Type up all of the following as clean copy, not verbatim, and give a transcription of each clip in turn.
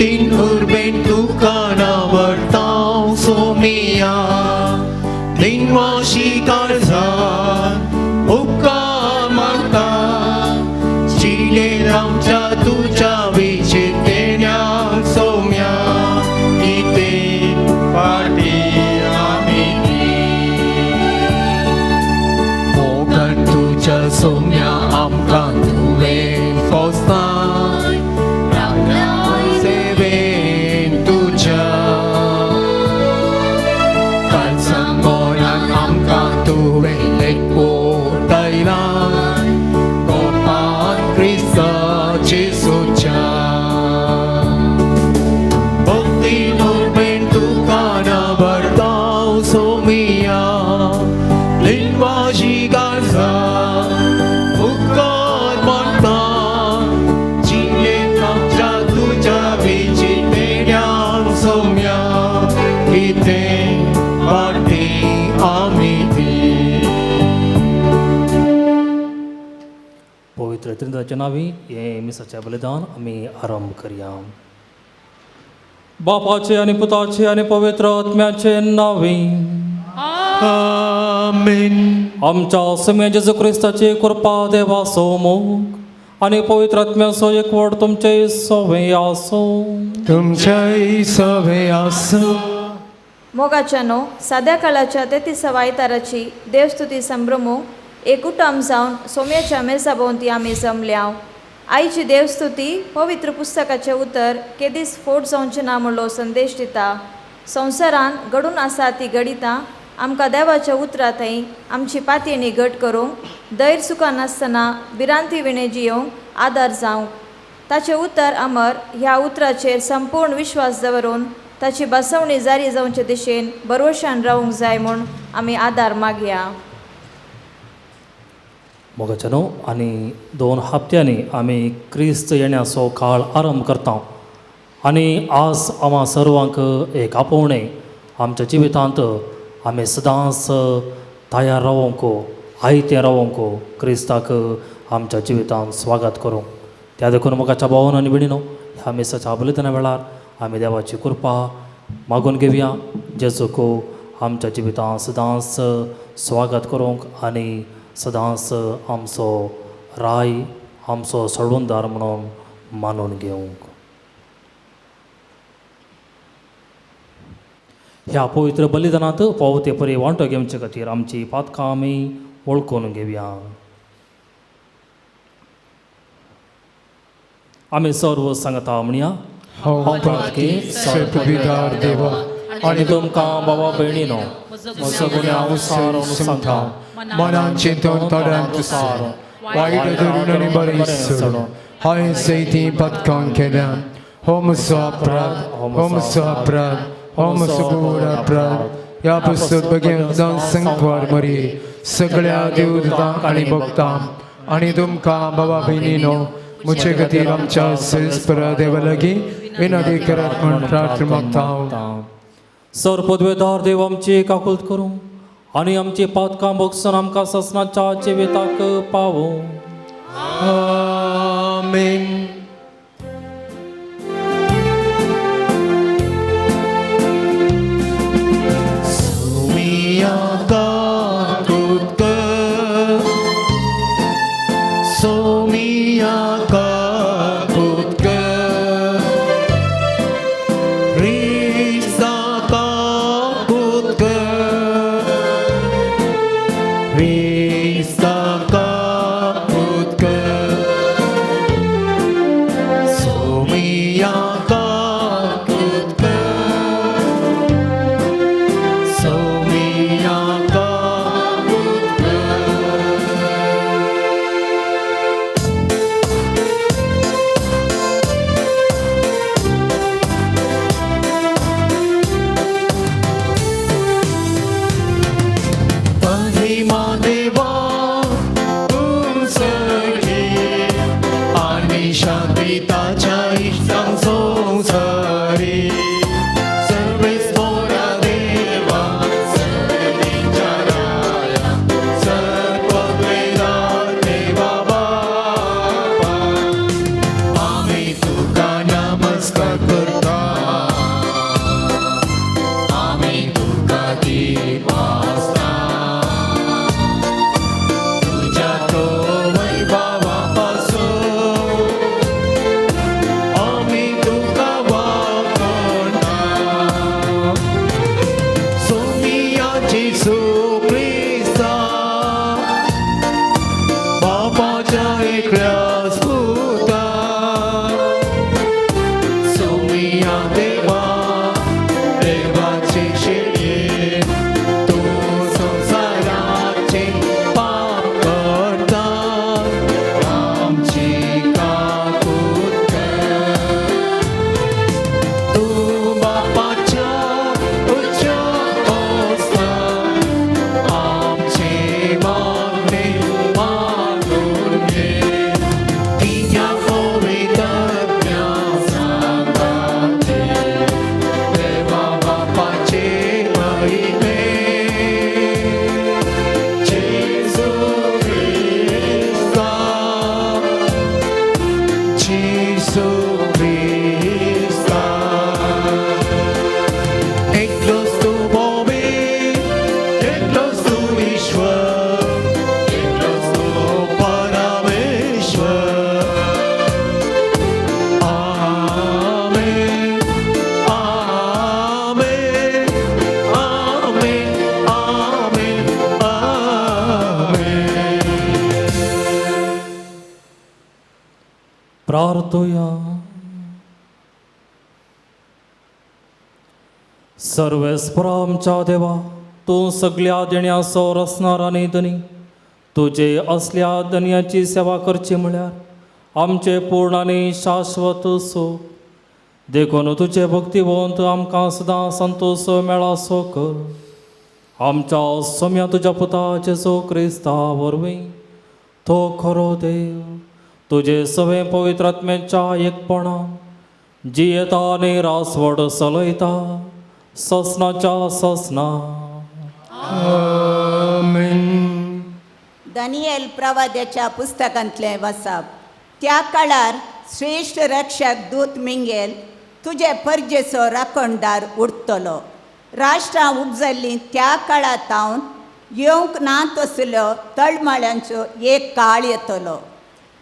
tin urben tu kana bertau somia tin washi karza ukka mata chile ramcha tuja vichitenya somia ite party amiti mokan tuja somia amkan tuwe fosta पवित्र त्रिंदाच्या नावी हे मिसाचे बलिदान आम्ही आरंभ करूया. बापाचे आणि पुताचे आणि पवित्र आत्म्याचे नावे आमेन. आमच्या सम्य जेजू ख्रिस्ताची कृपा देवा सोमोग आणि पवित्र आत्म्याचो एकवट तुमचे सवे आसो. तुमच्याही सवे आसो. मोगाच्यानो साध्या काळाच्या 33व्या आयताराची देवस्तुती संभ्रमो एकूटम जावन सोम्याच्या मेजा भोंवती आमी जमल्या. आयची देवस्तुती पवित्र पुस्तकाचें उतर केदीस फोट जावचें ना म्हणलो संदेश दिता. संवसारान घडून आसा ती घडितां आमकां देवाच्या उतरां थंय आमची पातयेणी घट करूंक दैर सुखां नासतना भिरांती विणे जियोंक आदार जावंक. ताचें उतर अमर ह्या उतराचेर संपूर्ण विश्वास दवरून ताची बसवणी जारी जावचे दिशेन भरवशान रावूंक जाय म्हूण आमी आदार मागया. मोगाच्यानो आणि 2 हप्त्यांनी आमी क्रिस्त येण्याचो काळ आरंभ करता आणि आज आम्हा सर्वांक एक आपोवणे आमच्या जिवितांत आमी सदांच तयार रावंक आयते रावंक क्रिस्ताक आमच्या जिवितांत स्वागत करूंक. त्या देखून मोगाच्या भावान आनी भयणीनो ह्या मिसाच्या बलिदाना वेळार आमी देवाची कृपा मागून घेवया जेजूक आमच्या जिवितांत सदांच स्वागत करूंक आनी सदांच आमचो राय आमचो सोडवणदार म्हणून मानून घेवंक. ह्या पवित्र बलिदानांत पावते परी वांटो घेवचे खातीर आमची पातकां आमी वळखून घेवया. आमी सर्व सांगता म्हणया हांव पातकी सर्पविदार देवा आनी तुमकां बाबा भयणीनो म्हजो गुन्यांव सारून सांगता. मनान चिंतून तोड्यांत तुसार वायट धरून आनी बरें सोडून हांवें सैती पथकां केल्यान हो म्हजो अपराध हो म्हजो अपराध हो म्हजो घोर अपराध. ह्या पुस्तक बेगीन जावन संकवार मरी सगळ्या देवतांक आनी भक्तांक आनी तुमकां बाबा भयणीनो म्हजे खातीर आमच्या सेस्परा देवा लागीं विनंती करात म्हूण प्रार्थना मागता हांव. सर पदवेदार देव आमची काकुलत करूं आनी आमची पातकां बगसून आमकां ससनाच्या जिविताक पावो. आमेन. सोमिया काकुत कर सोमिया काकुत कर रिसा काकुत कर रिसा काकुत कर जीवाचे शेळे तो संसाराचे पाप करता आमची काकूत कर तू बापाच्या उच्च अवस्था आमचे मागणे मागून घे तुझ्या पवित्र सांगाते देवा बापाचे महिमे जेसू ख्रिस्ता जेसू ख्रिस्ता एकलोच तू बोबे एकलोच तू ईश्वर एकलोच तू परमेश्वर आमेन आमेन आमेन आमेन आमेन प्रार्थूया. सर्वेस्परा आमच्या देवा, तू सगळ्या देण्यासोर असणारा न्ही धनी, तुजे असल्या धन्याची सेवा करची म्हळ्यार आमचे पूर्ण आनी शाश्वत सुख देखून तुजे भक्तिवंत आमकां सदां संतोष मेळासो कर. आमच्या सोम्या तुज्या पुता जेसू क्रिस्ता वरवीं तो खरो देव तुजे सवे पवित्र आत्म्याच्या एकपणान जियेता आनी रासवड चलयता ससनाच्या ससना. आमेन. दानियेल प्रवाद्याच्या पुस्तकांतले वाचप. त्या काळार श्रेष्ठ रक्षक दूत मिंगेल तुझे परजेचो राखणदार उरतलो. राष्ट्रां उपजल्लीं त्या काळांत हांव येवंक ना तसल्यो तळमळ्यांचो एक काळ येतलो.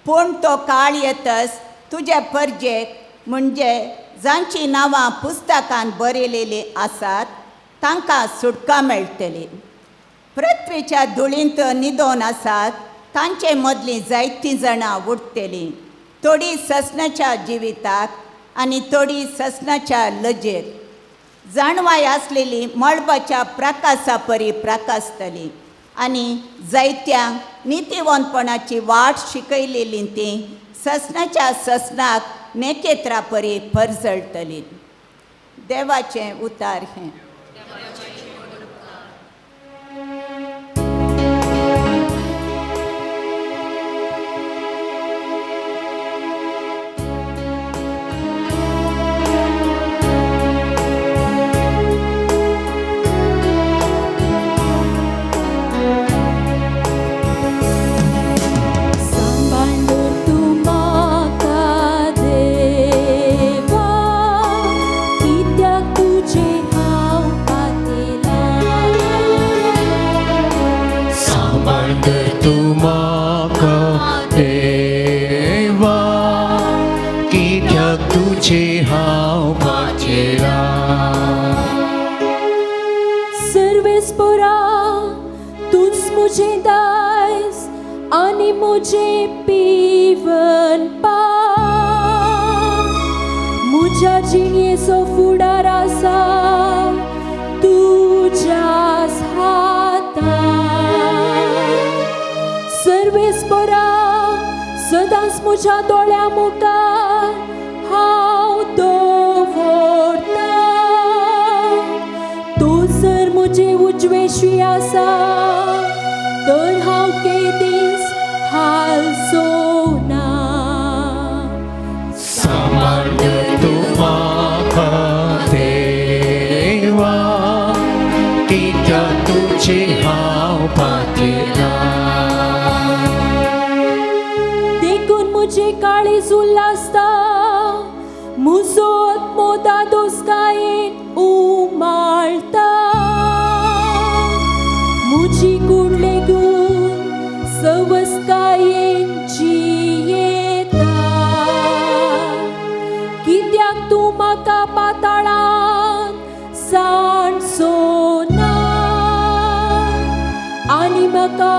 पूण तो काळ येतच तुजे परजेक म्हणजे जांची नांवां पुस्तकांत बरयलेलीं आसात तांकां सुटका मेळटली. पृथ्वीच्या धुळींत न्हिदोन आसात तांचे मदलीं जायतीं जाणां उठतलीं. थोडीं ससनाच्या जिविताक आनी थोडीं ससनाच्या लजेक. जाणवाय आसलेलीं मळबाच्या प्रकाशा परी प्रकाशतलीं आनी जायत्यांक नितीवंतपणाची वाट शिकयलेलीं तीं ससनाच्या ससनाक नेकेत्रा परी परजळटलीं. देवाचें उतार हें. तू म्हाका देवा कित्याक तुजे हांव पातेला. सर्वेस्परा तूच मुझे दायज आनी मुझे पीवन पा. मुझ्या जिणेचो फुडार आसा तुज्याच हातांत. सर्वेस्परा सदांच म्हज्या दोळ्या मुखार हांव दवरता. तूं जर म्हजे उजवेशी आसा तर हांव केदींच हालचो ना. सांबाळ तू म्हाका देवा कित्याक तुजे हांव पातेला. देखून म्हजे काळीज उल्हासता म्हजो आत्मो दादोसकायेन उमाळटा. म्हजी कूड लेगून सवस्कायेन जियेता. कित्याक तूं म्हाका पाताळांत सांडचो ना आनी म्हाका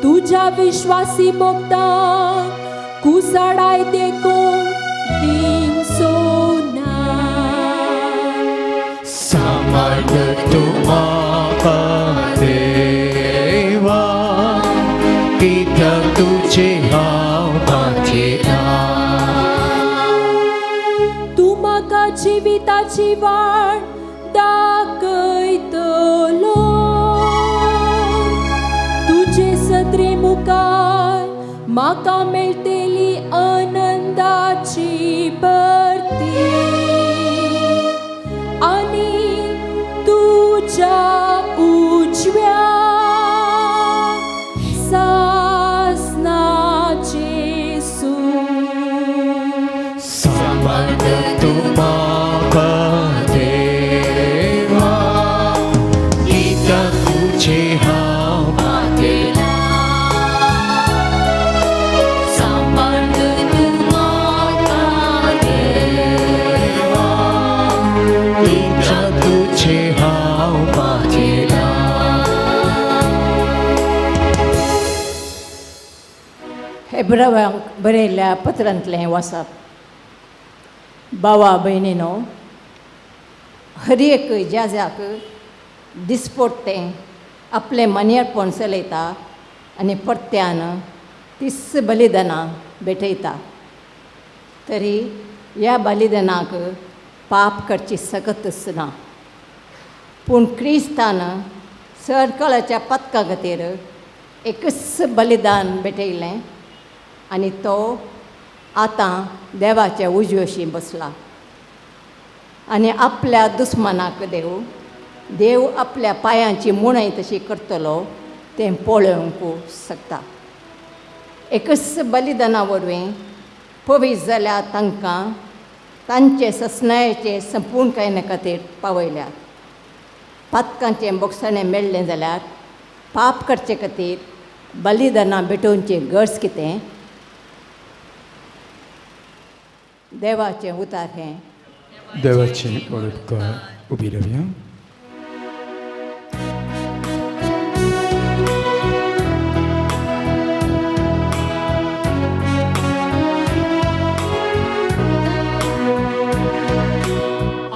तुज्या विश्वासी भक्तांक कुसाडाय देखून दिवचो ना. सांबाळ तूं म्हाका देवा कित्याक तुजे हांव खातीर तूं म्हाका जिविताची वाट दाखयतलो तुजे सत्रे मुखार म्हाका मेळटली आनंदाची परती आनी तुज्या उजव्या सासनाचे सूर सांबाळ तूं म्हाका देवा कित्याक तुजे हांव खातीर कित्याक तुजे हांव खातीर हेब्रावांक बरयल्ल्या पत्रांतलें वाचप. भावा भयणीनो, हर एक ज्याक दिसपट्टें आपलें मनेरपण चलयता आनी परत्यान तीस बलिदानां भेटयता. तरी ह्या बलिदानाक पाप करची सकतच ना. पूण क्रिस्तान सरकाळाच्या पथका खातीर एकच बलिदान भेटयलें आनी तो आतां देवाचे उजव्याशी बसला. आनी आपल्या दुस्मनाक देव आपल्या पांयांची मुणय तशी करतलो तें पळोवंक शकता. एकच बलिदाना वरवीं पवित्र जाल्यार तांकां तांचे ससनायेचे संपूर्णकाये खातीर पावयल्यात. पातकांचें बोगसणें मेळ्ळें जाल्यार पाप करचे खातीर बलिदानां भेटोवचें गरज कितें? देवाचें उतार हें. देवाची ओळख उबी रावया.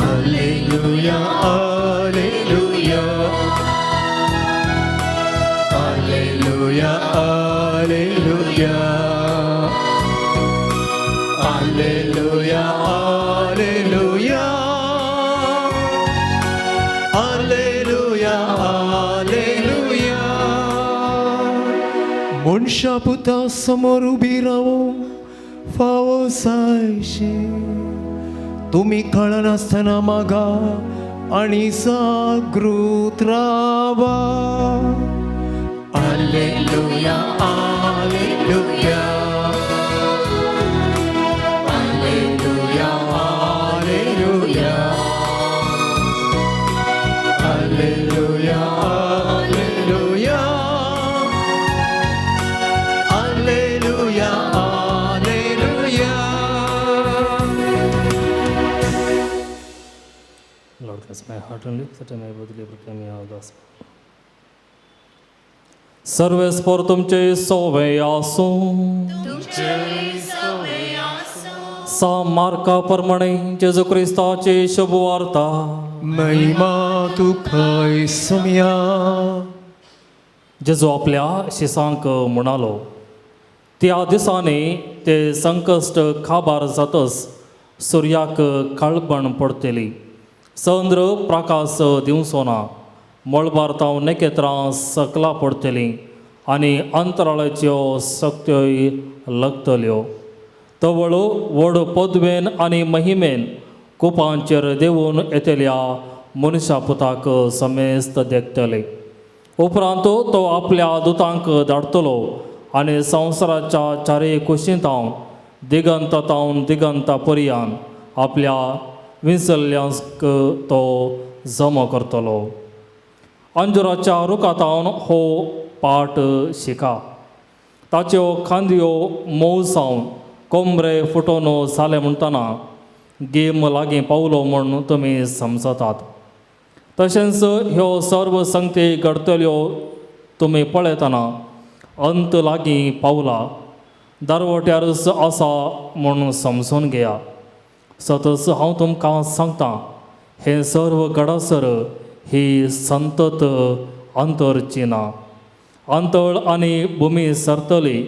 Alleluia, alleluia, alleluia, alleluia, alleluia, alleluia, alleluia, alleluia. मनशा पुता समोर उबी रावो फावो जायशे. तुम्ही कळनासतना मागा आणि जागृत रावा. Alleluia, alleluia, alleluia, alleluia, alleluia, alleluia, alleluia, alleluia. Lord, bless my heart and lips that I may boldly proclaim your gospel. Survey spore तुमचे सोवे आसूं. सा मार्का प्रमाणे जेजू क्रिस्ताची शुभ वार्ता. महिमा तुकाय सम्या. जेजू आपल्या शिसांक म्हणालो, त्या दिसांनी ते संकश्ट खाबार जातच सुर्याक काळबण पडटली, चंद्र प्रकाश दिवचो ना, मळबार नखेत्रां सकला पडटलीं आनी अंतराळाच्यो शक्त्योय लगतल्यो. तवळ व्हड पदवेन आनी महिमेन कुपांचेर देंवून येतल्या मनशा पुताक समेस्त देखतले. उपरांत तो आपल्या दुतांक धाडटलो आनी संवसाराच्या चारय कुशींतावन दिगंतातावन दिगंता पर्यान आपल्या विंचल्ल्यांक तो जमो करतलो. अंजुराच्या रुखातावन हो पाट शिका. ताच्यो खांदयो मोव सावन कोंबरे फुटोवन जाले म्हणटना गेम लागीं पावलो म्हूण तुमी समजतात. तशेंच ह्यो सर्व संगती घडतल्यो तुमी पळयतना अंत लागीं पावला, दारवट्यारच आसा म्हूण समजून घेया. सतच हांव तुमकां सांगतां हे सर्व कडसर ही संतत अंतरचिना अंतळ आनी भुमी सरतली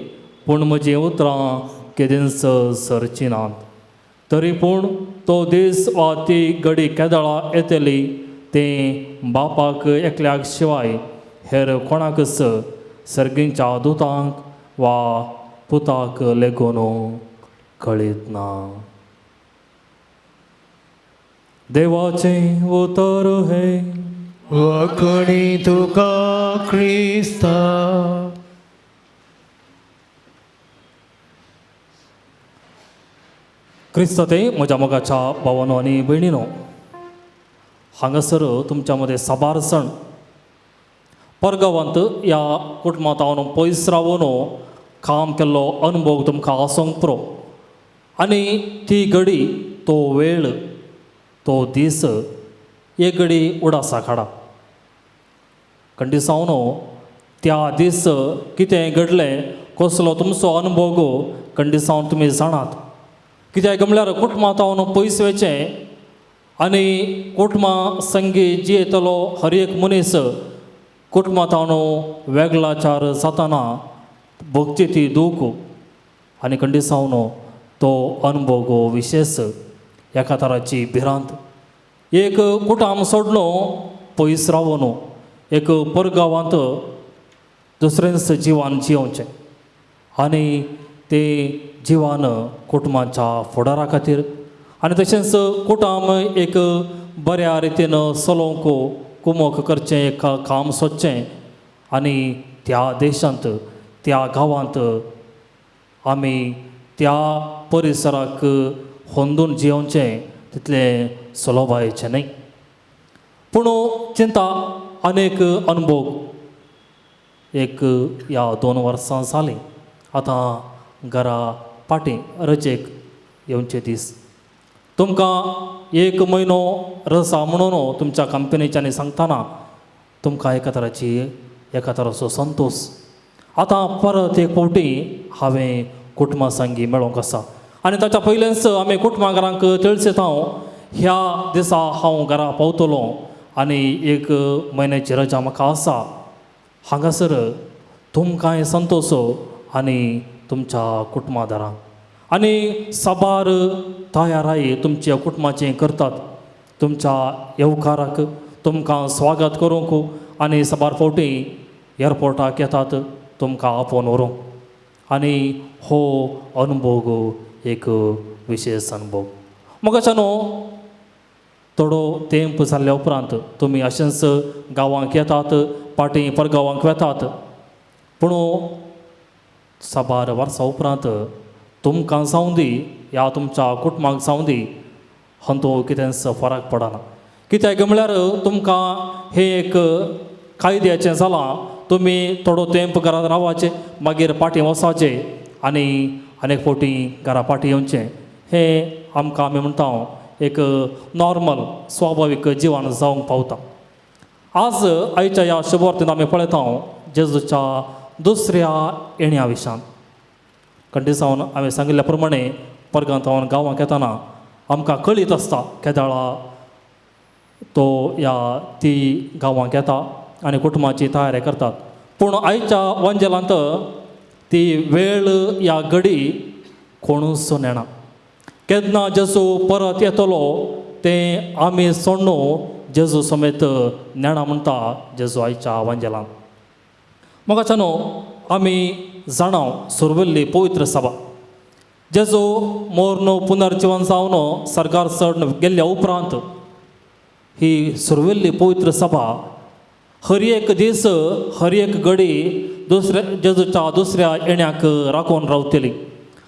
पूण म्हजी उतरां केदींच सरची नात. तरी पूण तो दीस वा ती घडी केदळा येतली तें बापाक एकल्याक शिवाय हेर कोणाकच सर्गींच्या दुतांक वा पुताक लेगून कळीत ना. देवाचें उतर हे वखणी तुका क्रिस्ता. क्रिस्त ते म्हज्या मोगाच्या भावानो आनी भयणीनो, हांगासर तुमच्या मदें साबार सण परगांवांत ह्या कुटुंबांत हांव पयस रावून काम केल्लो अनुभव तुमकां आसोंक पुरो. आनी ती घडी, तो वेळ, तो दीस एक घडी उडासा काडा. खंडिसावन त्या दीस कितें घडलें, कसलो तुमचो अनुभव गो खंडिसावन तुमी जाणात. कित्याक म्हळ्यार कुटुंबांत हांव पयस वचें आनी कुटुंबां संगी जियेतलो हर एक मनीस कुटुंबांत हांव वेगळाचार जाताना भोगची ती दूख आनी खंडिसावन तो अनुभव गो विशेष एका तराची भिरांत. एक कुटाम सोडून पयस रावून एक परगांवांत दुसरेंच जिवान जियोवचें आनी तें जिवान कुटुंबाच्या फुडारा खातीर आनी तशेंच कुटाम एक बऱ्या रितीन चलोवंक कुमक करचें, एक काम सोदचें आनी त्या देशांत, त्या गांवांत आमी त्या परिसराक होंदून जियोवचें तितलें सुलभायचें न्ही. पूण चिंता अनेक अनुभव एक ह्या 2 वर्सां जालीं आतां घरा पाटी रजेक येवचे दीस. तुमकां 1 म्हयनो रजा म्हणून तुमच्या कंपनीच्यांनी सांगतना तुमकां एका तराचो संतोश. आतां परत एक फावटी हांवें कुटुंबा संगी मेळोंक आसा आनी ताच्या पयलेंच आमी कुटुंबाकारांक तिळचेतांव ह्या दिसा हांव घरा पावतलों आनी 1 म्हयन्याची रजा म्हाका आसा. हांगासर तुमकांय संतोश आनी तुमच्या कुटुंबादारांक आनी साबार तयाराई तुमच्या कुटुंबाचें करतात. तुमच्या येवकाराक तुमकां स्वागत करूंक आनी साबार फावटी एअरपोर्टाक येतात तुमकां आपोवन व्हरूंक आनी हो अनुभव गो एक विशेष अनुभव. मोगाच्यानो थोडो तेंप जाल्ल्या उपरांत तुमी अशेंच गांवांक येतात, पाटी परगांवांक वेतात, पूण साबार वर्सां उपरांत तुमकां जावं दी ह्या तुमच्या कुटुंबाक जावं दी हातूंत कितेंच फरक पडना. कित्याक म्हळ्यार तुमकां हें एक कायद्याचें जालां. तुमी थोडो तेंप घरांत रावचें, मागीर पाटी वचचें आनी आनेक फावटी घरा पाटी येवचें. हें आमकां आमी म्हणटा एक नॉर्मल स्वाभावीक जिवन जावंक पावता. आज आयच्या ह्या शुभवर्तीन आमी पळयता जेजूच्या दुसऱ्या येण्या विशांत. खंडिसावन हांवें सांगिल्ल्या प्रमाणे परगांत हांव गांवांक येताना आमकां कळीत आसता केदाळा तो ती गांवांक येता आनी कुटुंबाची तयारी करतात. पूण आयच्या वंजलांत ती वेळ ह्या घडी कोणूच नेना. केन्ना जेजू परत येतलो तें आमी सोडून जेजू समेत नेणा म्हणटा जेजू आयच्या वंजलांत. मोगाच्यानो आमी जाणाव सुरविल्ली पवित्र सभा जेजू मोर्न पुनर्जीवन जावन सरकार चड गेल्ल्या उपरांत ही सुरविल्ली पवित्र सभा हर एक दीस हर एक घडी जेजूच्या दुसऱ्या येण्याक राखून रावतली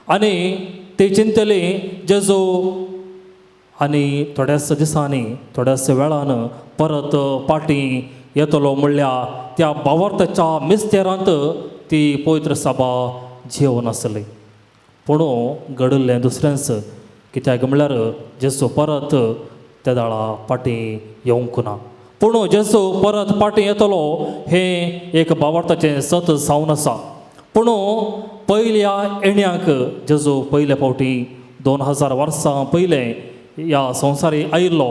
आनी ते चिंतली जेजू आनी थोड्याच दिसांनी थोड्याच वेळान परत पाटी येतलो म्हणल्यार त्या भावार्थाच्या मिस्तेरांत ती पवित्र सभा जिवन आसली. पूण घडल्लें दुसरेंच. कित्याक म्हळ्यार जेजू परत त्या दाळा पाटी येवंक ना. पूण जेजू परत पाटी येतलो हें एक भावार्थाचें सत जावन आसा. पूण पयल्या येण्याक जेजू पयले फावटी 2000 वर्सां पयलें ह्या संवसारी आयिल्लो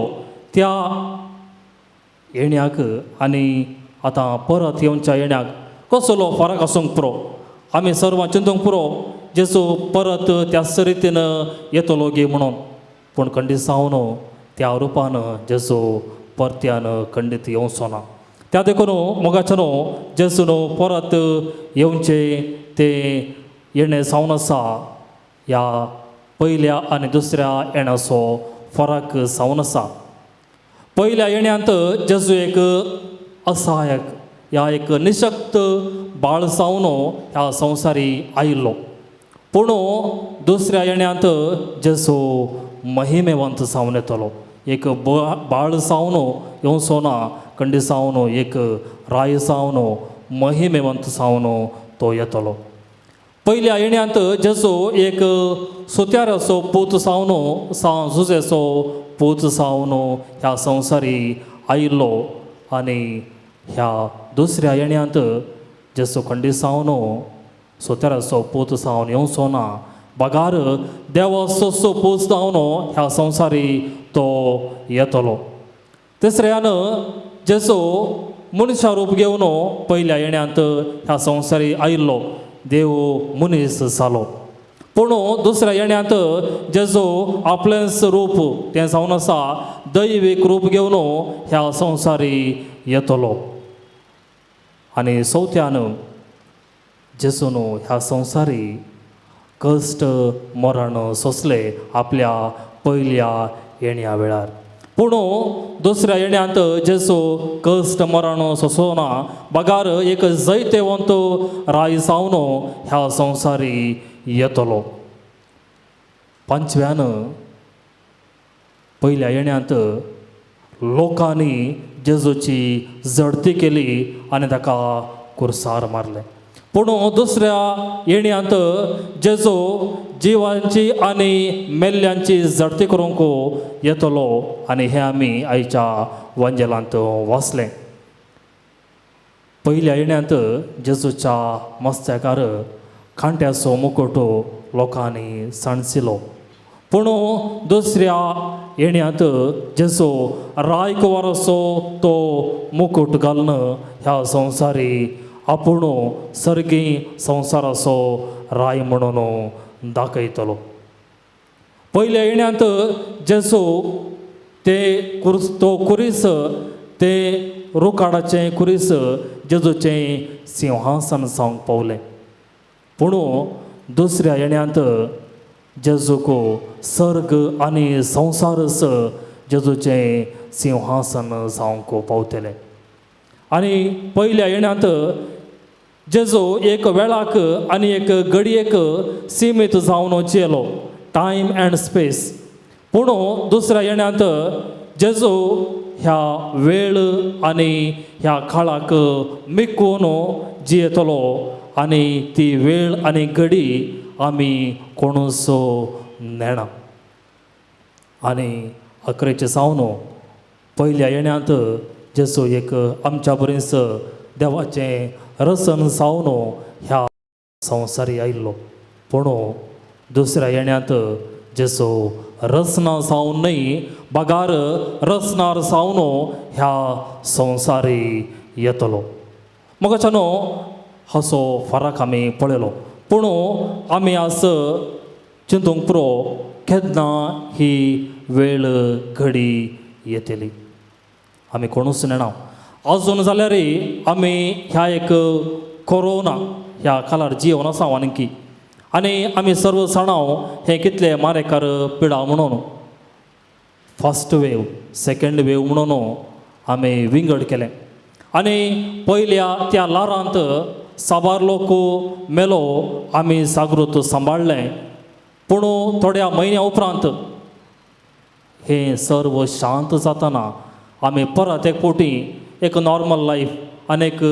त्या येण्याक आनी आतां परत येवच्या येण्याक कसलो फरक आसूंक पुरो. आमी सर्वां चिंतूंक पुरो जेजू परत त्याच रितीन येतलो गे म्हणून. पूण खंडीत सावन त्या रुपान जेजू परत्यान खंडीत येवचो ना. त्या देखून मोगाच्यान जेजून परत येवचे ते येणे जावन आसा ह्या पयल्या आनी दुसऱ्या येण्याचो फरक जावन आसा. पयल्या येण्यांत जेजू एक असहायक ह्या एक निशक्त बाळ जावन ह्या संवसारी आयिल्लो. पूण दुसऱ्या येण्यांत जेजू महिमेवंत जावन येतलो. एक बाळ जावन येवचो ना, खंडीत जावन एक राय जावन महिमेवंत जावन तो येतलो. पयल्या येण्यांत जेजू एक सुत्याराचो पूत जावन झुजेचो पूत जावन ह्या संवसारी आयिल्लो. आनी ह्या दुसऱ्या येण्यांत जेजू खंडीत जावन सुत्याराचो पूत जावन येवचो ना, बगार देवाचो पूत जावन ह्या संवसारी तो येतलो. तिसऱ्यान जेजू मनशा रूप घेवन पयल्या येण्यांत ह्या संवसारी आयिल्लो, देव मनीस जालो. पूण दुसऱ्या येण्यांत जेजू आपलेंच रूप तें जावन आसा दैवीक रूप घेवन ह्या संवसारी येतलो. आनी चवथ्यान जेजून ह्या संवसारी कश्ट मरण सोंसले आपल्या पयल्या येण्या वेळार. पूण दुसऱ्या येण्यांत जेजू कश्ट मरण सोंसना, बगार एक जैतेवंत राय जावन ह्या संवसारी येतलो. पंचव्यान पयल्या येण्यांत लोकांनी जेजूची जडती केली आनी ताका कुरसार मारले. पूण दुसऱ्या येण्यांत जेजू जिवांची आनी मेल्ल्यांची जडती करूंक येतलो. आनी हें आमी आयच्या वंजेलांत वाचलें. पयल्या येण्यांत जेजूच्या मस्तकार खांट्याचो मुकुट लोकांनी सणसिलो. पूण दुसऱ्या येण्यांत जेजू रायकुवाराचो तो मुकुट घालून ह्या संवसारी आपूण सर्गी संवसाराचो राय म्हणून दाखयतलो. पयल्या येण्यांत जेजू तो कुरीस ते रुखाडाचें कुरीस जेजूचें सिंहासन जावंक पावलें. पूण दुसऱ्या येण्यांत जेजूक सर्ग आनी संवसारच जेजूचें सिंहासन जावंक पावतलें. आनी पयल्या येण्यांत जेजू एक वेळाक आनी एक घडयेक सीमीत जावन जियेलो, टायम एंड स्पेस. पूण दुसऱ्या येण्यांत जेजू ह्या वेळ आनी ह्या काळाक मिकून जियेतलो. आनी ती वेळ आनी घडी आमी कोणूच नेना. आनी अकरेचे जावन पयल्या येण्यांत जेजू एक आमच्या बरेंच देवाचें रसन जावन ह्या संवसारी आयिल्लो. पूण दुसऱ्या येण्यांत जेजू रसना जावन न्हय, बगार रसनार जावन ह्या संवसारी येतलो. मोगाच्यान हाचो फरक आमी पळयलो. पूण आमी आज चिंतूंक पुरो केन्ना ही वेळ घडी येतली आमी कोणूच नेना. अजून जाल्यार आमी ह्या एक कोरोना ह्या काळार जिवन आसा आनीकी. आनी आमी सर्व जाणाव हें कितले मारेकार पिडा म्हणून फस्ट वेव सेकंड वेव म्हणून आमी विंगड केलें. आनी पयल्या त्या लारांत साबार लोक मेलो आमी जागृत सांबाळलें. पूण थोड्या म्हयन्या उपरांत हें सर्व शांत जातना आमी परत एक फावटी एक नॉर्मल लायफ आनीक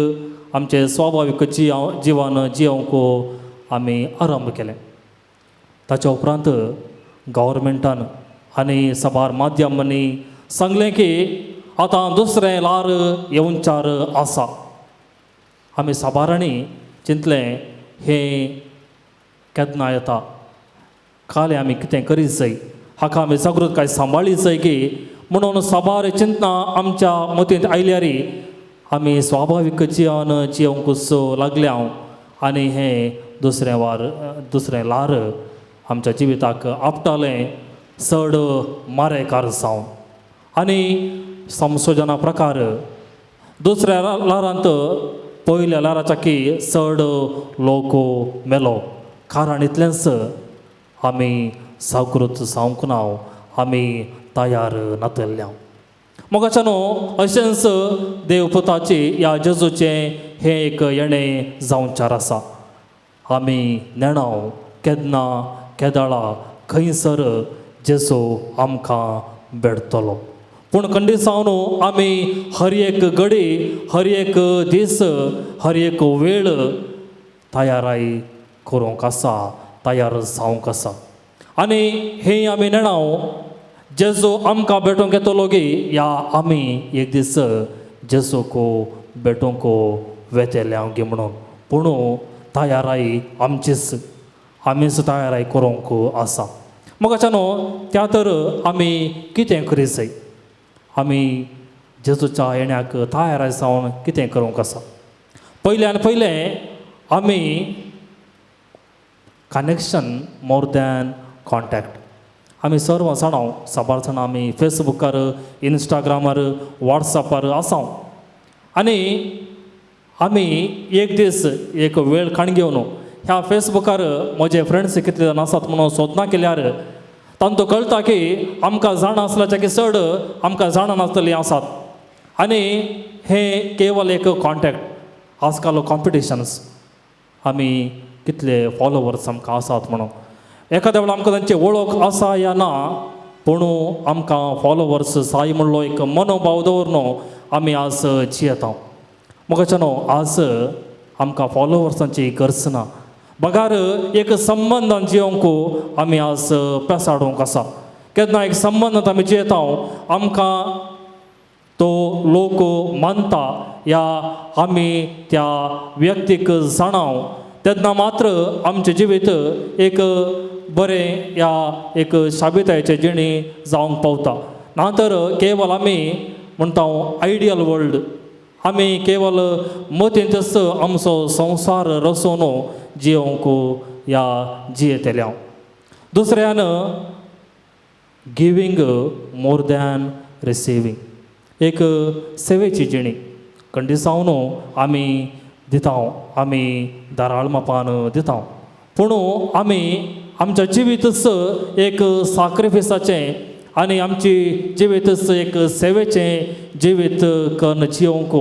आमचें स्वाभावीक जिवन जियोवंक आमी आरंभ केलें. ताच्या उपरांत गव्हर्मेंटान आनी साबार माध्यमांनी सांगलें की आतां दुसरें ल्हार येवचार आसा. आमी साबारांनी चिंतलें हें केन्ना येता, काले आमी कितें करीत जाय, हाका आमी जागृतकाय सांबाळीत जाय की म्हणून साबार चिंतना आमच्या मतींत आयल्यारी आमी स्वाभावीक जिवन जिवंकूच लागल्या आनी हें दुसरें लार आमच्या जिविताक आपटालें चड मारेकार जावन आनी संशोधना प्रकार दुसऱ्या लारांत पयल्या लाराच्या की चड लोक मेलो कारण इतलेंच आमी सावकृत जावंक ना आमी तयार नातल्ल्या मोगाच्यानो अशेंच देवपुताची ह्या जेजूचें हें एक येणें जावचार आसा आमी नेणाव केदना केदाळा खंयसर जेजू आमकां भेटतलो पूण खंडिसावन आमी हर एक घडी हर एक दीस हर एक वेळ तयाराय करूंक आसा तयार जावंक आसा आनी हें आमी नेणाव जेजू आमकां भेटूंक येतलो गे या आमी एक दीस जेजूक भेटूंक वेतेल्या गे म्हणून पूण तयाराय आमीच तयाराय करूंक आसा मोगाच्यानो त्या तर आमी कितें करी जाय आमी जेजूच्या येण्याक तयाराय जावन कितें करूंक आसा पयल्यान पयलें आमी कनेक्शन मोर दॅन कॉन्टॅक्ट आमी सर्व जाणाव साबार जाणां आमी फेसबुकार इंस्टाग्रामार वॉट्सॅपार आसाव आनी आमी एक दीस एक वेळ काण घेवन ह्या फेसबुकार म्हजे फ्रेंड्स कितले जाण आसात म्हणून सोदना केल्यार तांकां कळटा की आमकां जाण आसल्याच्या की चड आमकां जाण नासतलीं आसात आनी हें केवल एक कॉन्टॅक्ट आजकाल कॉम्पिटिशन्स आमी कितले फॉलोवर्स आमकां आसात म्हणून एखाद्या वेळा आमकां तांची वळख आसा या ना पूण आमकां फॉलोवर्स जाय म्हणलो एक मनोभाव दवरून आमी आज जियेता मोगाच्यानो आज आमकां फॉलोवर्सांची गरज ना बगार एक संबंधान जियोंक आमी आज पेसाडूंक आसा केन्ना एक संबंदांत आमी जियेता आमकां तो लोक मानता या आमी त्या व्यक्तीक जाणाव तेन्ना मात्र आमचें जिवीत एक बरें या एक शाबितायेचें जिणी जावंक पावता नातर केवल आमी म्हणटा आयडियल वर्ल्ड आमी केवल मतींतच आमचो संवसार रचून जियोंक या जियेतेल्या दुसऱ्यान गिवींग मोर दॅन रिसिवींग एक सेवेची जिणी खंडिसावन आमी दिता आमी दाराळ मापान दिता पूण आमी आमच्या जिवीतच एक साक्रिफिसाचें आनी आमची जिवीतच एक सेवेचें जिवीत करून जियोंक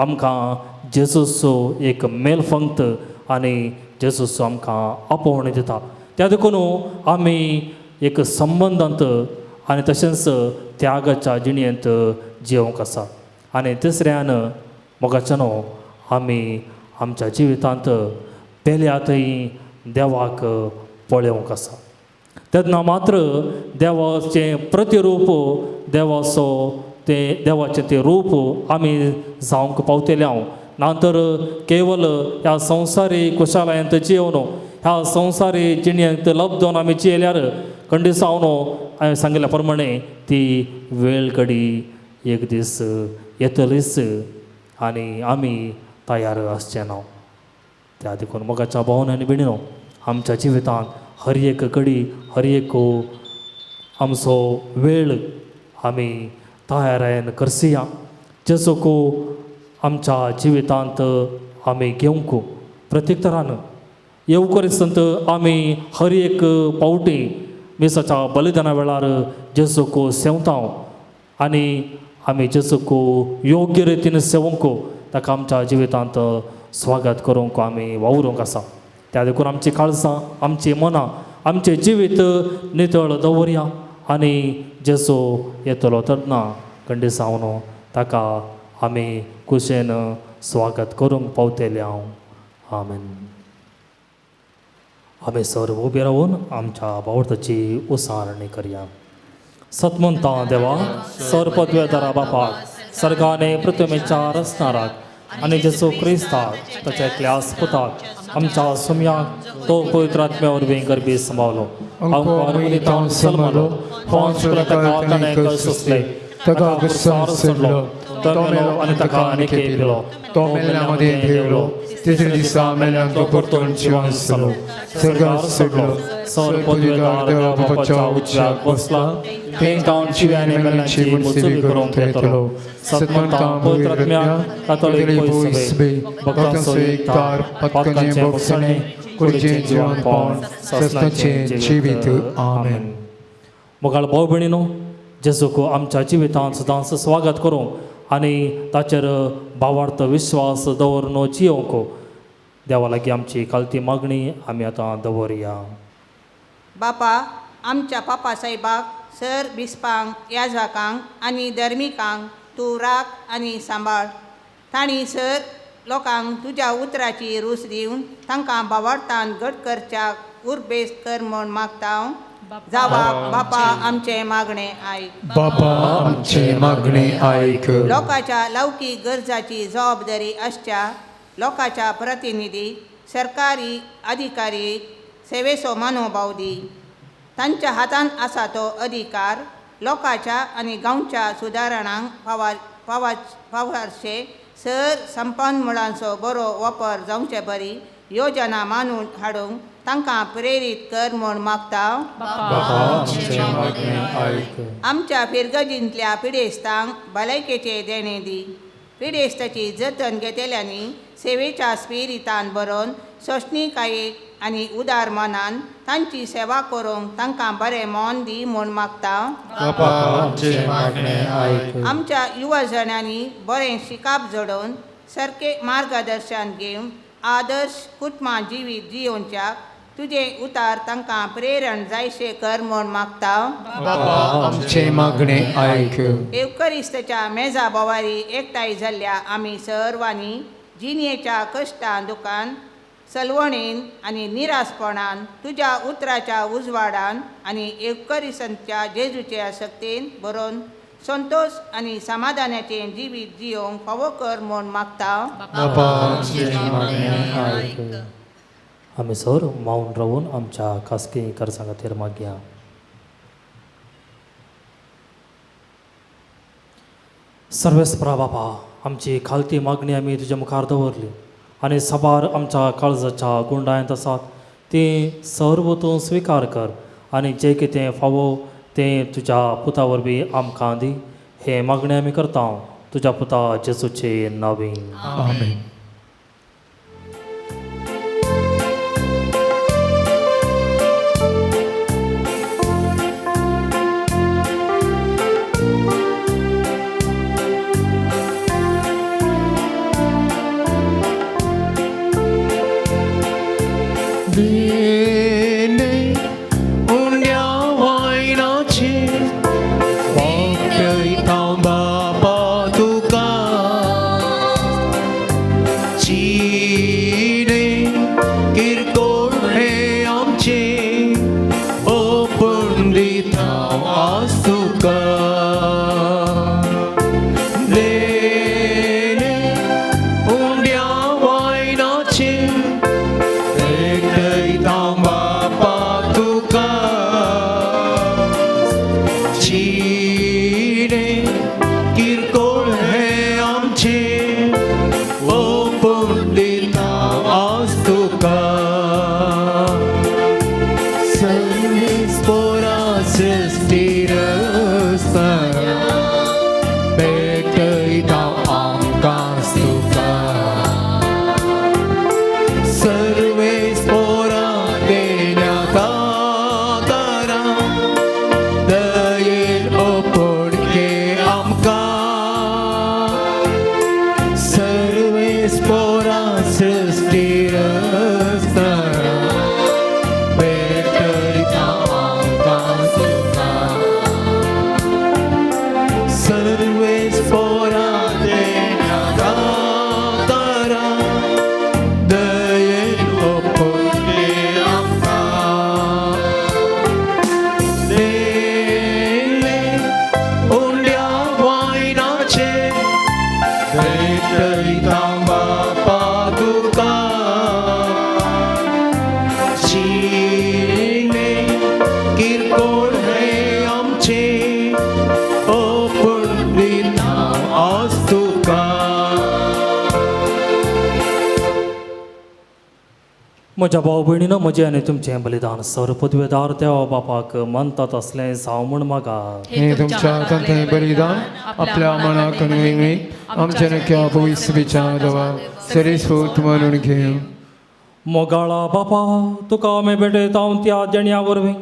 आमकां जेजूचो एक मेलफंक्त आनी जेजूचो आमकां आपोवण दिता त्या देखून आमी एक संबंदांत आनी तशेंच त्यागाच्या जिणयेंत जियोंक आसा आनी तिसऱ्यान मोगाच्यानो आमी आमच्या जिवितांत पेल्यातय देवाक पळोवंक आसा तेन्ना मात्र देवाचें प्रतिरूप देवाचो देवाचें तें रूप आमी जावंक पावतले नातर केवल ह्या संवसारी कुशालयांत जियोवन ह्या संवसारी जिणयेंत लब्धोवन आमी जियेल्यार खंडिसावन हांवें सांगिल्ल्या प्रमाणे ती वेळ घडी एक दीस येतलीच आनी आमी तयार आसचे ना त्या देखून मोगाच्या भावनांनी बिणिनो आमच्या जिवितांत हर एक घडी हर एक आमचो वेळ आमी तयारेन करसिया जेजूक आमच्या जिवितांत आमी घेवंक प्रत्येक तरान येवकरीसंत आमी हर एक पावटी मिसाच्या बलिदाना वेळार जेजूक सेवता आनी आमी जेजूक योग्य रितीन सेवंक ताका आमच्या जिवितांत स्वागत करूंक आमी वावरूंक आसा त्या देखून आमची काळजां आमची मनां आमचें जिवीत नितळ दवरया आनी जेजू येतलो तेन्ना खंडिसावन ताका आमी कुशेन स्वागत करूंक पावतले आमेन आमी सर्व उबे रावून आमच्या बावडताची उसारणी करया सतमंता देवा सर्वपदवेदारा बापाक सर्गाने पृथ्वीच्या रचणाराक आणि जेसू क्रिस्ताक ताच्या एकल्या पुताक आमच्या सुमयाक तो पवित्र आत्म्यावर गर्भी समावलो अंको समलो पांच प्रकार तने कसले तका गुस्सार सडलो तो मेलो आणि तका अनेके पिलो तो मेल्यामध्ये ठेवलो तिसऱ्या दिसा मेल्यान तो परतून जिवंत स्वर्गात सडलो सर्वपदवीदार देवा बापाच्या उच्चाक बसला तेंकां शिव्याने मेल्यांची मुर्ती करून येतलो सत्मंतां पवित्र आत्म्या कातोलीक सभे भक्तांचो एकतार पत्कांचे भोगसणे कुडीचें जिवंतपण सस्ताचें जिवीत आमेन. मुगाळ भाव भयणीनो जेजूक आमच्या जिवितांत सदांच स्वागत करूं आनी ताचेर भावार्थ विश्वास दवरून जियोंक देवा लागीं आमची कालती मागणी आमी आतां दवरया. बापा आमच्या पापा साहेबाक सर बिस्पांक याजकांक आनी धर्मिकांक तूं राख आनी सांबाळ. तांणी सर लोकांक तुज्या उतराची रूच दिवन तांकां भावार्थान घट करच्याक उर्बेस कर म्हूण मागता हांव. जावा बापा आमचे मागणे आयक. बापा आमचे मागणे आयक. लोकांच्या लौकीक गरजाची जबाबदारी आसच्या लोकांच्या प्रतिनिधी सरकारी अधिकारी सेवेचो मनोभाव दी. तांच्या हातांत आसा तो अधिकार लोकांच्या आनी गांवच्या सुदारणांक फावारशे सर संपन्मुळांचो बरो वापर जावचे बरी योजना मानून हाडूंक तांकां प्रेरीत कर म्हूण मागता. आमच्या फिरगजींतल्या पिडेस्तांक भलायकेचे देणे दी. पिडेस्ताची जतन घेतल्यांनी सेवेच्या स्पिरितान बरोवन सोंसणीकायेक आनी उदार मनान तांची सेवा करूंक तांकां बरें मोन दी म्हूण मागता. आमच्या युवजनांनी बरें शिकाप जोडून सारकें मार्गदर्शन घेवन आदर्श कुटुंबां जिवीत जियोवच्याक तुजें उतार तांकां प्रेरण जायशें कर म्हूण मागता. आमचे मागणे आयक. एवकरिस्ताच्या मेजा बोवारी एकठांय जाल्ल्या आमी सर्वांनी जिणेच्या कश्टां दुखान सलवणेन आनी निरासपणान तुज्या उतराच्या उजवाडान आनी एवकरिस्तांच्या जेजूच्या शक्तीन बरोवन संतोष आनी समाधानाचें जिवीत जियोवंक फावो कर म्हूण मागता. आमी सर मावन रावून आमच्या खासगी कर्जा खातीर मागया. सर्वेस्परा बापा आमची खालती मागणी आमी तुज्या मुखार दवरली आनी साबार आमच्या काळजाच्या गुंडायंत आसात ती सर्व तूं स्विकार कर आनी जें कितें फावो तें तुज्या पुता वरवीं आमकां दी. हे मागणी आमी करता तुज्या पुता जेजूचे नांवान. आमेन. विठ्ठलिता बापा तुका जिणे किरकोळ हे आमचे ओ पुंडलिका आज तुका म्हज्या भाव भयणीनो म्हजें आनी तुमचें बलिदान सर्वपदवेदार देवा बापाक मानतात असलें जावं म्हण मागा हे तुमच्या हातांत हें बलिदान आपल्या मनाक वेगळी आमच्या नक्या पवित्र विचार दवा सरीस्फूर्त म्हणून घेऊ मोगाळा बापा तुका आमी भेटयता त्या देण्या वरवीं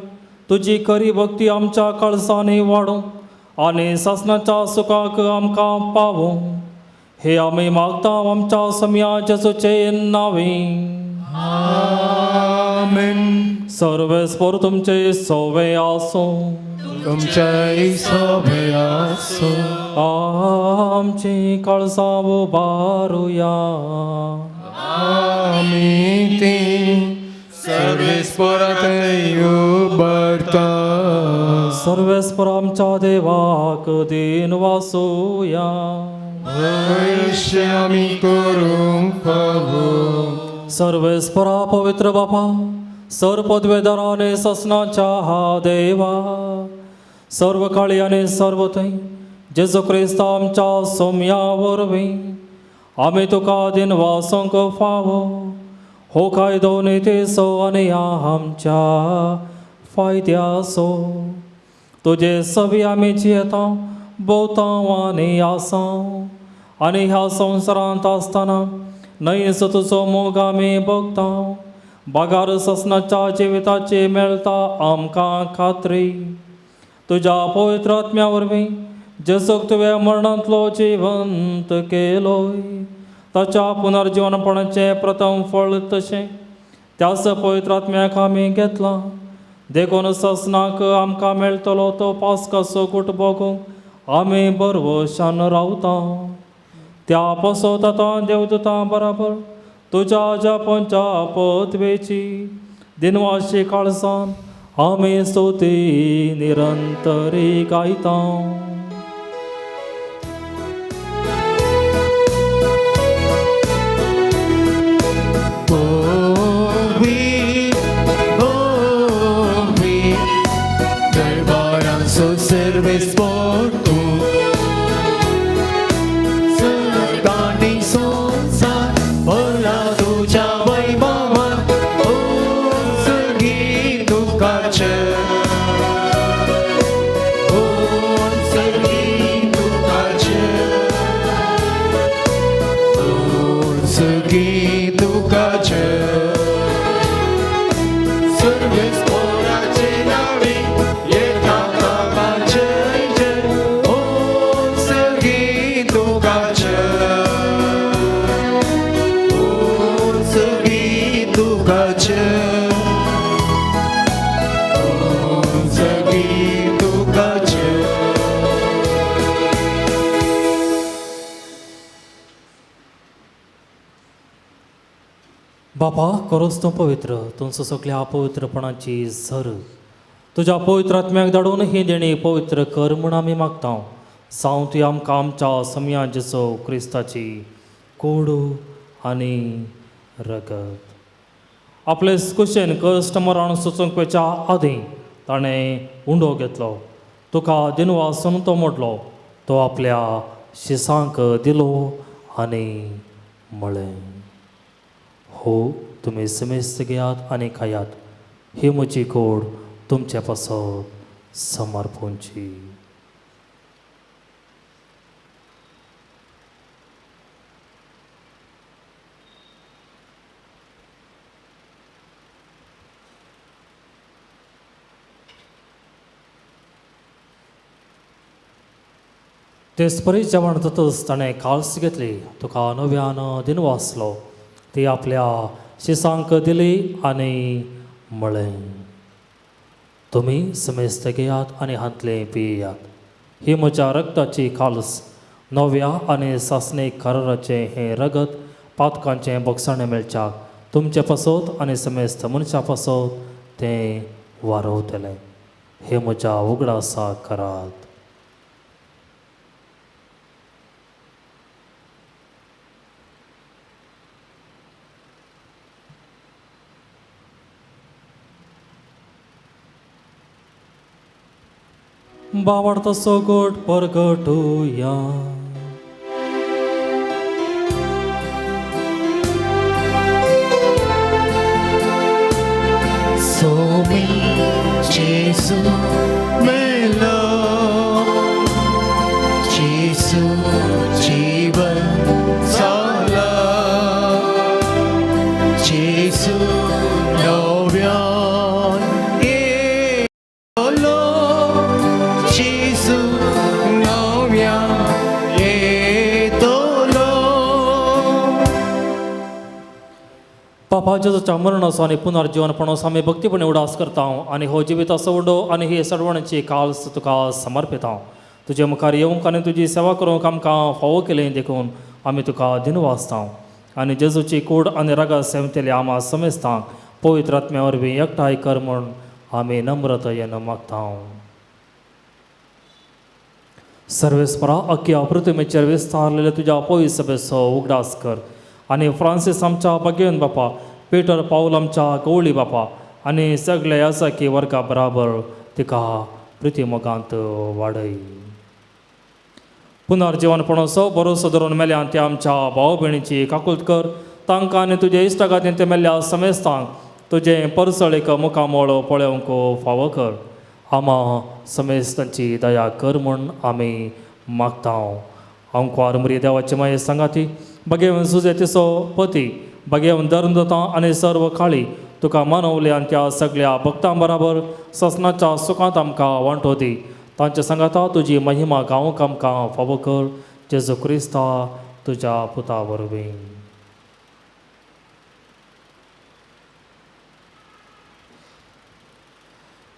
तुजी खरी भक्ती आमच्या कळसांनी वाडूं आनी सासणाच्या सुखाक आमकां पावूं हे आमी मागता आमच्या सम्या जेजूचे नांवे आमेन सर्वेस्पर तुमचे सवे आसो तुमच्या सोबे आसो आमची कळसां उबारुया आमी ती सर्वेस्परात उबारता सर्वेस्पर आमच्या देवाक दिन वासुया वैश्य आमी करूंक पावू सर्वेस्परा पवित्र बापा सर पदवेदाराने ससनाच्या हा देवा सर्व काळी आणि सर्व थंय जेजू क्रिस्त आमच्या सोम्या वरवीं आमी तुका दिन वासोंक फावो हो कायदो नेतेसो आनी आमच्या फायद्यासो तुजे सवी आमी जियेता भोवतां आनी आसां आनी ह्या संवसारांत आसतना नयस तुजो मोग आमी भोगता बागार ससनाच्या जिविताची मेळटा आमकां खात्री तुज्या पवित्र आत्म्या वरवीं जेजूक तुवें मरणांतलो जिवंत केलोय ताच्या पुनर्जीवनपणाचें प्रथम फळ तशें त्याच पवित्र आत्म्याक आमी घेतला देखून ससनाक आमकां मेळटलो तो पास्काचो कूट भोगूंक आमी बरवशान रावता त्या पसोत आतां देवदूतां बराबर तुज्या जापोच्या पदवेची दिनवाशी काळसान आमी स्तुती निरंतरी गायता darbarazo serves por tu Sardani sonsa Ola tuja vaivavan O sergi tukache O sergi tukache O sergi tukache Serves por acenari बापा करोस तूं पवित्र तुमचो सगळ्या अपवित्रपणाची झर तुज्या पवित्र आत्म्याक धाडून ही देणी पवित्र कर म्हूण आमी मागता जावं ती आमकां आमच्या सम्या जेजो क्रिस्ताची कोडू आनी रगत आपले कुशेन कश्ट मरण सुचोवंक वेच्या आदीं ताणें उंडो घेतलो तुका दिनवासून तो मोडलो तो आपल्या शिसांक दिलो आनी म्हळें हो तुमी समेस्त घेयात आनी खायात ही म्हजी कोड तुमचे पासत समर्पणची तेच परीस जेवण जातच ताणें काल्स घेतली तुका नव्यान दिनवासलो ती आपल्या शिसांक दिली आनी म्हळें तुमी समेस्त घेयात आनी हांतले पियेयात ही म्हज्या रगताची खालस नव्या आनी सासणीक कराराचें हें रगत पातकांचें बोगसाणें मेळच्याक तुमचे पासत आनी समेस्त मनशा पासत तें वारवतलें हे म्हज्या उगडासा करात बावडतो सोगोट परगटुया. सोमी जेसू मेलो जेसू जीवन झाला जेसू नव्यान येलो जेसू नव्यान येतलो. बापा जेजूच्या मरणाचो आनी पुनर्जीवनपणाचो आमी भक्तीपणे उडास करता आनी हो जिविता सोडो आनी ही सडवण्याची काल्स तुका समर्पिता. तुजे मुखार येवंक आनी तुजी सेवा करूंक आमकां फावो केलें देखून आमी तुका दिनवासता आनी जेजूची कूड आनी रगत सेवतेली आमा समेस्तांक पवित्र आत्म्या वरवीं एकठांय कर म्हूण आमी नम्रतायेन मागता. सर्वेस्परा अख्ख्या पृथ्वीचेर विस्तारलेले तुज्या पवित्र सभेचो उगडास कर आनी फ्रांसीस आमच्या भगियन बापा, पिटर पाऊल आमच्या गवळी बापा आनी सगळे याजकी वर्गा बराबर तिका प्रिती मोगांत वाडय. पुनर्जीवनपणाचो भरोसो धरून मेल्यान ते आमच्या भाव भयणीची काकुळट कर. तांकां आनी तुजे इश्टागातीन ते मेल्ल्या समेस्तांक तुजे परसळेक मुखामोळ पळोवंक फावो कर. आमा समेस्तांची दया कर म्हूण आमी मागता. अंकवार मरी देवाचे माये सांगाती भगेवन सुजेतीचो पती भगेवन धर्मदता आनी सर्व काळी तुका मानवले आनी त्या सगळ्या भक्तां बराबर ससनाच्या सुखांत आमकां वांटो दी. तांच्या सांगाता तुजी महिमा गावंक आमकां फावो कर. जेजू क्रिस्ता तुज्या पुता वरवीं.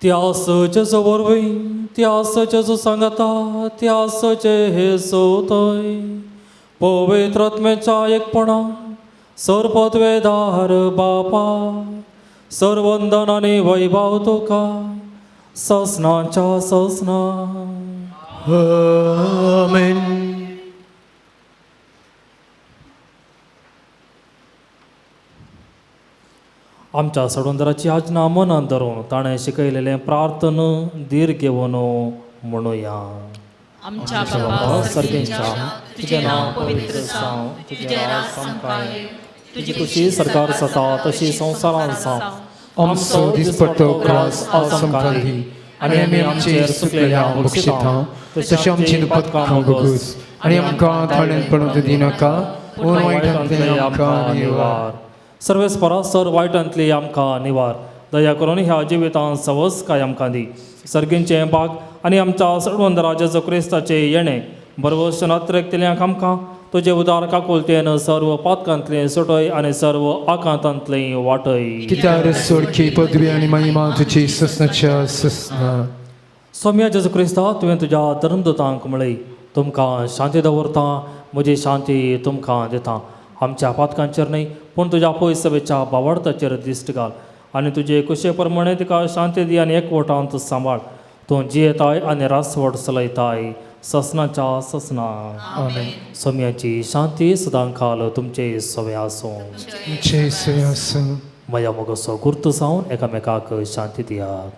त्यास जेजू वरवीं त्यास जेजू सांगाता त्यास जे हे सोतय पवित्र आत्म्याच्या एकपणा सर्वपदवेदार बापा सर्वंदन आनी वैभव तुका ससनाच्या ससना. आमेन. आमच्या सडोंदराची आज्ञा मनांत धरून ताणें शिकयलेलें प्रार्थन धीर घेवन म्हणुया. आमच्या बाबा सर्गेच्या तुजें नांव पवित्र जावं, तुजें राज समकाय, तुजी खुशी सरकार जाता तशी संवसारांत जावं. आमचो दिसपट्टो त्रास आमकां दी आनी आमी आमचेर सुकलेल्या बक्षिता तशें आमची दुपतकां भोगूस आनी आमकां थोड्यान पडूंक दिनाका पूण वायटांतल्यान आमकां निवार. सर्वेस्परा सर वायटांतली आमकां निवार. दया करून ह्या जिवितांत सवस काय आमकां दी. सर्गींचे भाग आनी आमच्या सडवंदरा जेजू क्रिस्ताचे येणे बरवशन अत्रेकतल्यांक आमकां तुजे उदार काकुलतेन सर्व पातकांतलें सुटय आनी सर्व आकांतांतलें वाटय. कित्यार सोडकी पदवी आनी महिमा तुजी ससनाच्या ससना. सौम्या जेजू क्रिस्ता तुवें तुज्या धर्मदूतांक म्हळय तुमकां शांती दवरता म्हजी शांती तुमकां दिता. आमच्या पातकांचेर न्हय पूण तुज्या पयस सभेच्या बावडताचेर दिश्ट घाल आनी तुजे कुशे प्रमाणे तिका शांती दी आनी एकवटांत सांबाळ. तूं जियेताय आनी रासवट चलयताय ससनाच्या ससना. सौम्याची शांती सदां काल तुमचे सवे आसूं. मया मोगसो गुर्त जावन एकामेकाक शांती दियात.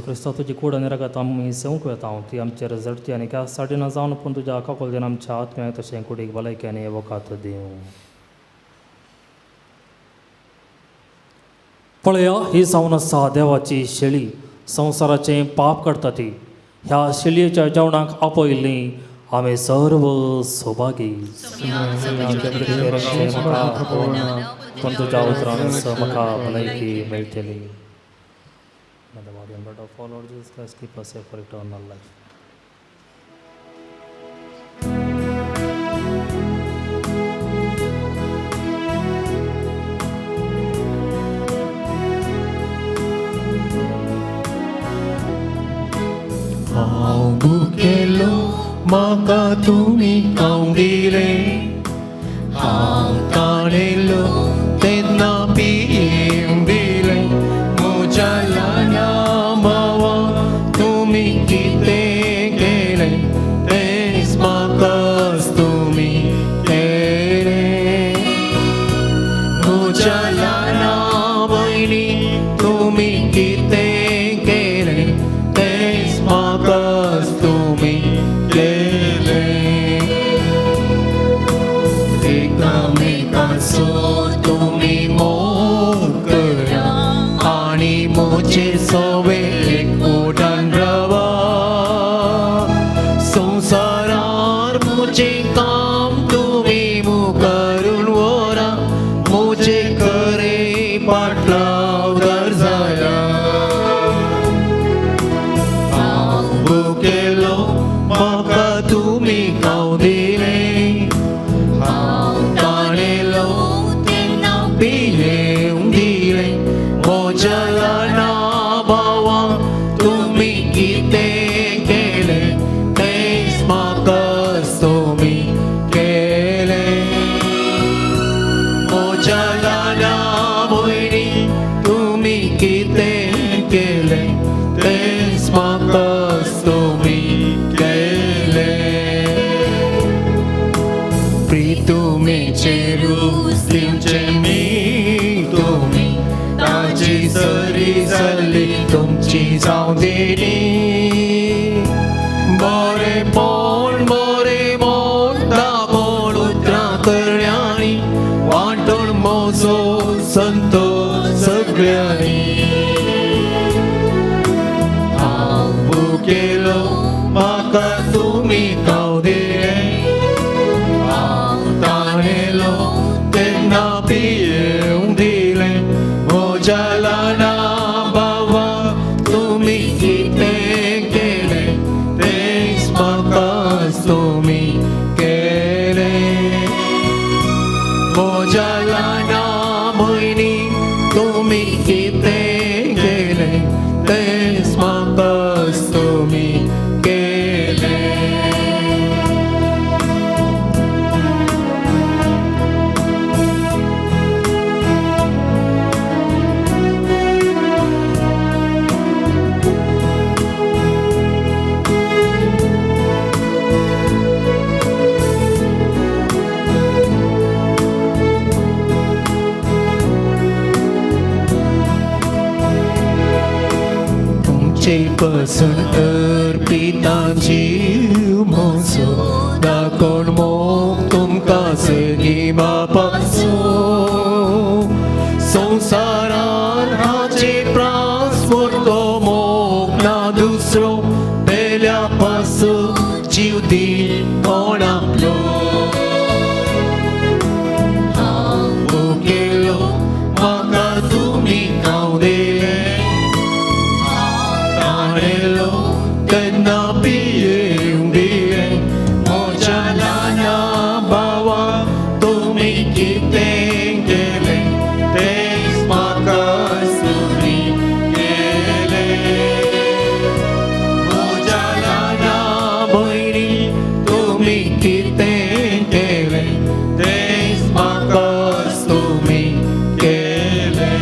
क्रिस्ता तुजी कूड आनी रगत आमी सेवंक येता ती आमचेर झडटी आनी क्या साठी न जावन पूण तुज्या काकोल देन आमच्या आत्म्याक तशें कुडीक भलायकी आनी वकात दिवं. पळया ही जावन आसा देवाची शेळी संवसाराचें पाप काडटा ती. ह्या शेळयेच्या जेवणाक आपयल्ली आमी सर्व सौभागी. पण तुज्या उतरान म्हाका भलायकी मेळटली. May the body and blood of our Lord Jesus Christ keep us safe for eternal life. हांव भुकेलो म्हाका तुमी खावंक दिले, हांव ताणेलो तेन्ना पियेवंक दिले. म्हज्या ल्हाना भावा तुमी कितें केलें तेंच म्हाकाच तुमी केलें. म्हज्या ल्हाना भयणी तुमी कितें केलें तेंच म्हाकाच तुमी केलें. एकामेकाचो तुमी मोग करा आनी म्हजे सवे एकवटान रावा. संवसारार म्हजें काम तुमी मुखारून व्हरा, म्हजे खरे पाटलावदार जाला. हांव भुकेलो म्हाका तुमी खावंक दिलें, हांव ताणेलो तेन्ना पियेवंक दिलें. म्हज्या ल्हाना भावा तुमी कितें केलें तेंच म्हाकाच तुमी केलें. म्हज्या ल्हाना भयणी तुमी कितें केलें तेंच म्हाकाच तुमी केलें. प्रितुमेचे रुस्तीमचे मी तुमी ताची सरी जाल्ली तुमची जावं दिली. बरेपण दाखोवन उतरां करयांनी वांटून म्हजो संतोश सगळ्यांनी. हांव भुकेलो म्हाका तुमी खावंक दिलें, हांव ताणेलो तेन्ना पियेवंक दिलें. म्हज्या ल्हाना भावा तुमी कितें केलें तेंच म्हाकाच तुमी केलें. म्हज्या ल्हाना भयणी तुमी कितें केलें तेंच म्हाकाच तुमी केलें. तुमचे पासून अर्पिता जीव म्हजो दाखोवन मोग तुमकां सगळी बापाचो. संवसारान हाचे प्रास व्हरतो मोग ना दुसरो, पेल्या पासून जीव दी कोण आपलो. हांव भुकेलो म्हाका तुमी खावंक दिलें, ताणेलो तेन्ना पियेवंक दिलें. म्हज्या ल्हाना भावा तुमी कितें केलें तेंच म्हाकाच तुमी केलें. म्हज्या ल्हाना भयणी तुमी कितें केलें तेंच म्हाकाच तुमी केलें.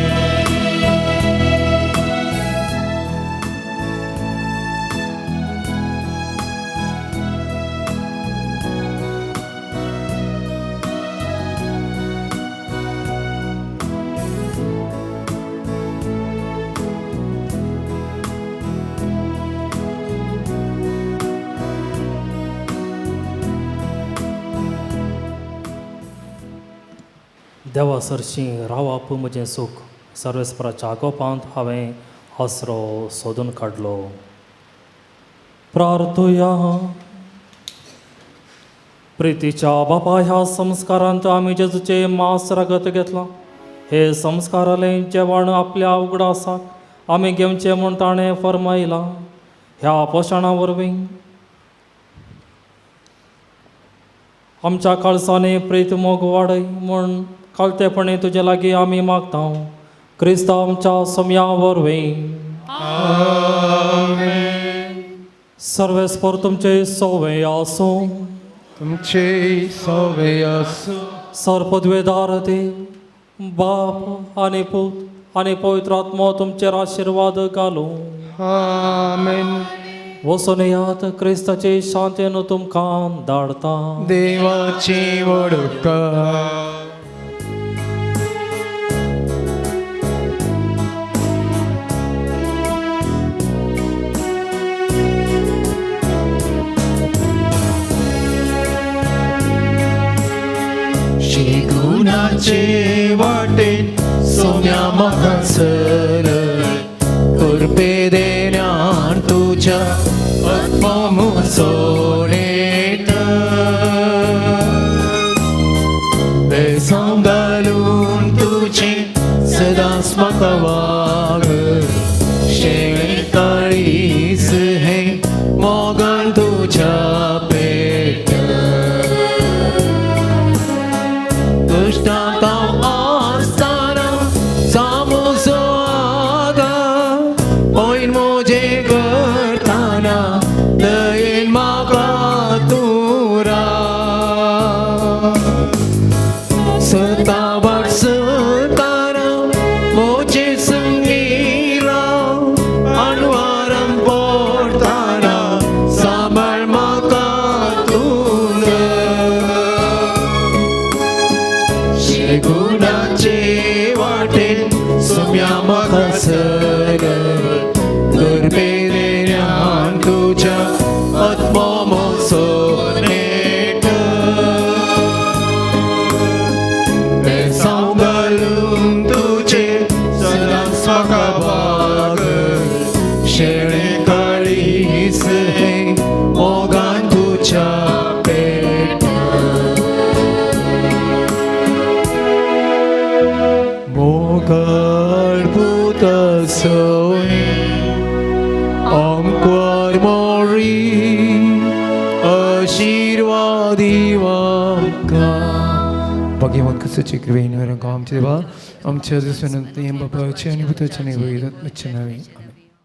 देवा सरशी रावप म्हजें सूख, सर्वेस्पराच्या आगोपांत हांवें आसरो सोदून काडलो. प्रार्थुया. प्रितीच्या बापा, ह्या संस्कारांत आमी जेजूचे मांस रगत घेतलां. हे संस्कारालें जेवण आपल्या उगडासाक आमी घेवचें म्हूण ताणें फरमायलां. ह्या पोशणा वरवीं आमच्या काळसांनी प्रीत मोग वाडय म्हूण कालतेपणी तुजे लागीं आमी मागता. क्रिस्त आमच्या सोम्या वरवीं. सर्वेस्पर तुमचे सोवे आसूं. तुमचे सवे असो. सर्पद्वेदार देव बाप आनी पूत आनी पवित्र आत्मो तुमचेर आशिर्वाद घालूं. आमेन. वचून येयात, क्रिस्ताचे शांतेन तुमकां धाडता. देवाची वडका. शिगुणाचे वाटेन सोम्या म्हाका सरळ करपे देण्यान तुझ्या आत्ममुसोनेत बेसांव घालून तुझे सदांच म्हाका वाग. शेळे काळीस हे मोगान तुझ्या पेट. कश्टांत हांव आसतना सामोसो आगा पयन म्हजे करताना दयेन म्हाका तूं राव. सतावार सताना म्हजे संगी राव. अनवारान पडताना सांबाळ म्हाका तूं राव. शिगुणाचे वाटेन सोम्या म्हाका सरळ करपे देण्यान तुझ्या आत्मो मोसोनेट. बेसांव घालून तुझे सदांच म्हाका वाग. शेळे काळीस हे मोगान तुझ्या पेट. मोगाळ भूत सोय आमकां मोरी आशिर्वादी आमकां. भगवान कसोची कृपेन आमचे देवा आमच्या दिसांत बापाचे आनी पुताचे आनी वैरात्म्याचे नांवे.